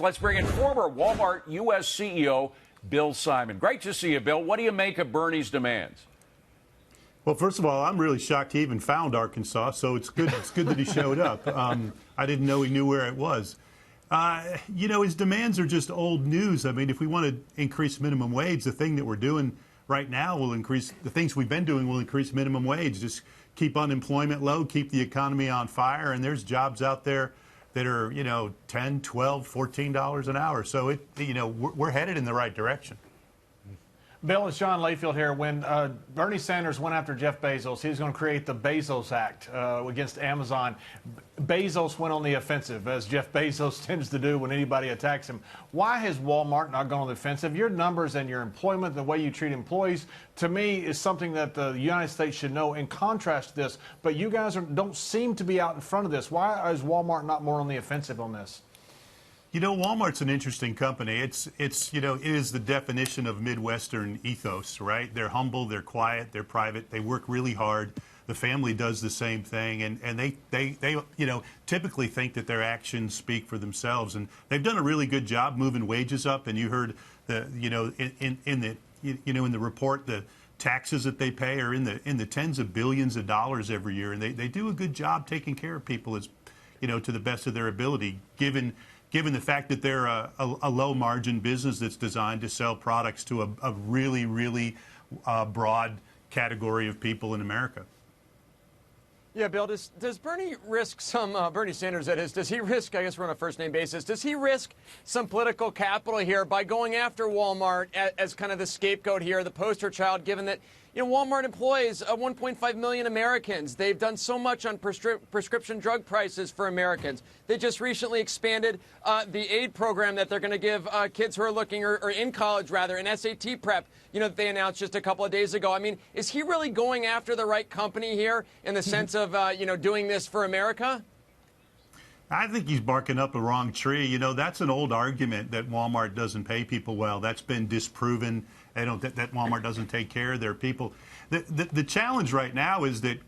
Let's bring in former Walmart U.S. CEO Bill Simon. Great to see you, Bill. What do you make of Bernie's demands? Well, first of all, I'm really shocked he even found Arkansas, so it's good. It's good that he showed up. I didn't know he knew where it was. His demands are just old news. I mean, if we want to increase minimum wage, the thing that we're doing right now will increase. The things we've been doing will increase minimum wage. Just keep unemployment low, keep the economy on fire, and there's jobs out there that are, $10, $12, $14 an hour. So we're headed in the right direction. Bill, it's John Layfield here. When Bernie Sanders went after Jeff Bezos, he was going to create the Bezos Act against Amazon. Bezos went on the offensive, as Jeff Bezos tends to do when anybody attacks him. Why has Walmart not gone on the offensive? Your numbers and your employment, the way you treat employees, to me, is something that the United States should know in contrast to this. But you guys don't seem to be out in front of this. Why is Walmart not more on the offensive on this? Walmart's an interesting company. It is the definition of Midwestern ethos, right? They're humble, they're quiet, they're private, they work really hard. The family does the same thing, and they typically think that their actions speak for themselves. And they've done a really good job moving wages up. And you heard in the report, the taxes that they pay are in the tens of billions of dollars every year, and they do a good job taking care of people to the best of their ability, given the fact that they're a low-margin business that's designed to sell products to a really, really broad category of people in America. Yeah, Bill, does Bernie risk Bernie Sanders, that is, does he risk, I guess we're on a first-name basis, does he risk some political capital here by going after Walmart as kind of the scapegoat here, the poster child, given that, Walmart employs 1.5 million Americans. They've done so much on prescription drug prices for Americans. They just recently expanded the aid program that they're going to give kids who are looking, or in college, rather, an SAT prep, that they announced just a couple of days ago. I mean, is he really going after the right company here in the sense of, doing this for America? I think he's barking up the wrong tree. That's an old argument that Walmart doesn't pay people well. That's been disproven. That Walmart doesn't take care of their people. The challenge right now is that,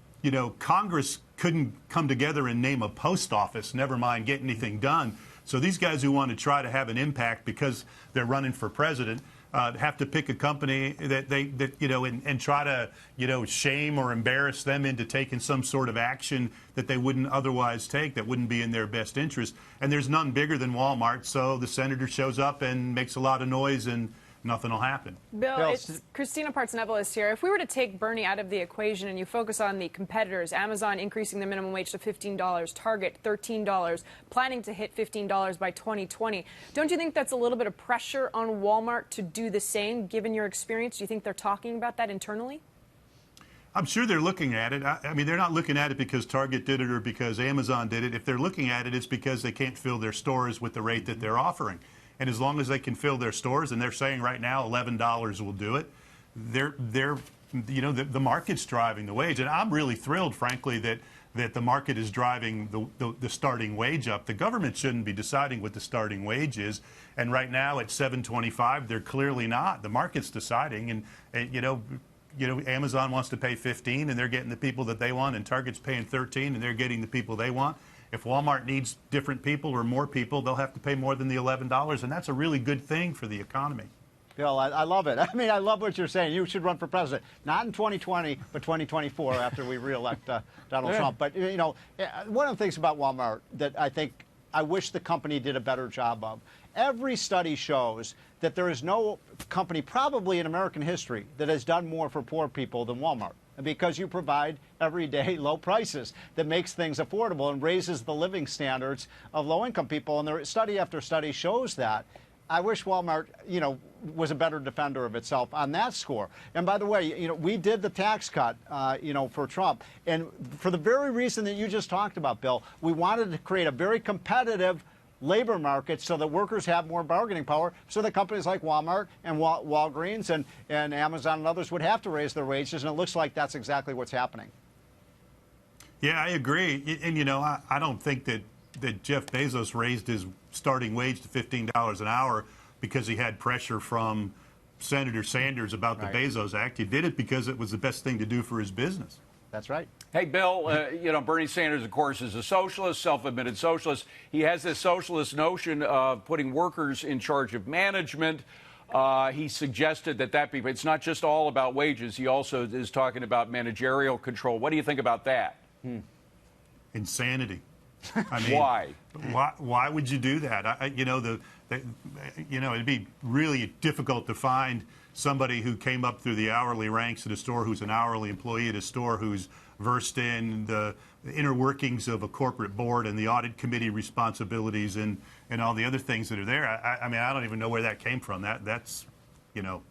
Congress couldn't come together and name a post office, never mind get anything done. So these guys who want to try to have an impact because they're running for president have to pick a company and try to, shame or embarrass them into taking some sort of action that they wouldn't otherwise take, that wouldn't be in their best interest. And there's none bigger than Walmart, so the senator shows up and makes a lot of noise and nothing will happen. Bill, it's Christina Partsinevelos here. If we were to take Bernie out of the equation and you focus on the competitors, Amazon increasing the minimum wage to $15, Target $13, planning to hit $15 by 2020, don't you think that's a little bit of pressure on Walmart to do the same, given your experience? Do you think they're talking about that internally? I'm sure they're looking at it. I mean, they're not looking at it because Target did it or because Amazon did it. If they're looking at it, it's because they can't fill their stores with the rate that they're offering. And as long as they can fill their stores, and they're saying right now $11 will do it, the market's driving the wage. And I'm really thrilled, frankly, that the market is driving the starting wage up. The government shouldn't be deciding what the starting wage is. And right now at $7.25, they're clearly not. The market's deciding, and Amazon wants to pay $15, and they're getting the people that they want, and Target's paying $13, and they're getting the people they want. If Walmart needs different people or more people, they'll have to pay more than the $11, and that's a really good thing for the economy. Bill, I love it. I mean, I love what you're saying. You should run for president, not in 2020, but 2024 after we reelect Donald Trump. But, one of the things about Walmart that I wish the company did a better job of, every study shows that there is no company probably in American history that has done more for poor people than Walmart, because you provide everyday low prices that makes things affordable and raises the living standards of low-income people. And the study after study shows that. I wish Walmart, was a better defender of itself on that score. And by the way, we did the tax cut, for Trump. And for the very reason that you just talked about, Bill, we wanted to create a very competitive labor market so that workers have more bargaining power, so that companies like Walmart and Walgreens and Amazon and others would have to raise their wages. And it looks like that's exactly what's happening. Yeah, I agree. And, I don't think that Jeff Bezos raised his starting wage to $15 an hour because he had pressure from Senator Sanders about the Bezos Act. He did it because it was the best thing to do for his business. That's right. Hey, Bill, you know, Bernie Sanders, of course, is a socialist, self-admitted socialist. He has this socialist notion of putting workers in charge of management. He suggested that it's not just all about wages. He also is talking about managerial control. What do you think about that? Insanity. I mean, Why? Why would you do that? You know, it'd be really difficult to find somebody who came up through the hourly ranks at a store, who's an hourly employee at a store, who's versed in the inner workings of a corporate board and the audit committee responsibilities and all the other things that are there. I mean, I don't even know where that came from. That's, you know,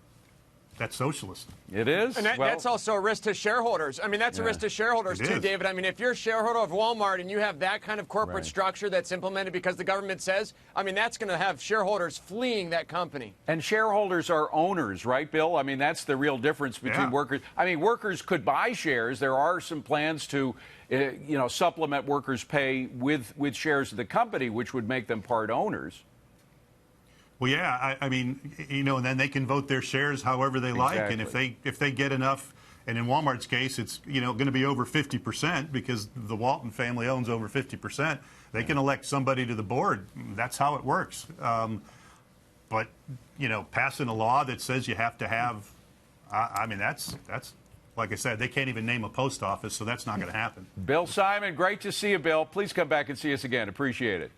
that's socialist. It is. And that's also a risk to shareholders. I mean, that's a risk to shareholders, too, David. I mean, if you're a shareholder of Walmart and you have that kind of corporate structure that's implemented because the government says, I mean, that's going to have shareholders fleeing that company. And shareholders are owners, right, Bill? I mean, that's the real difference between workers. I mean, workers could buy shares. There are some plans to, you know, supplement workers' pay with shares of the company, which would make them part owners. Well, yeah, I mean, you know, and then they can vote their shares however they like, and if they get enough, and in Walmart's case, it's, you know, going to be over 50% because the Walton family owns over 50%. They can elect somebody to the board. That's how it works. But you know, passing a law that says you have to have, I mean, that's like I said, they can't even name a post office, so that's not going to happen. Bill Simon, great to see you, Bill. Please come back and see us again. Appreciate it.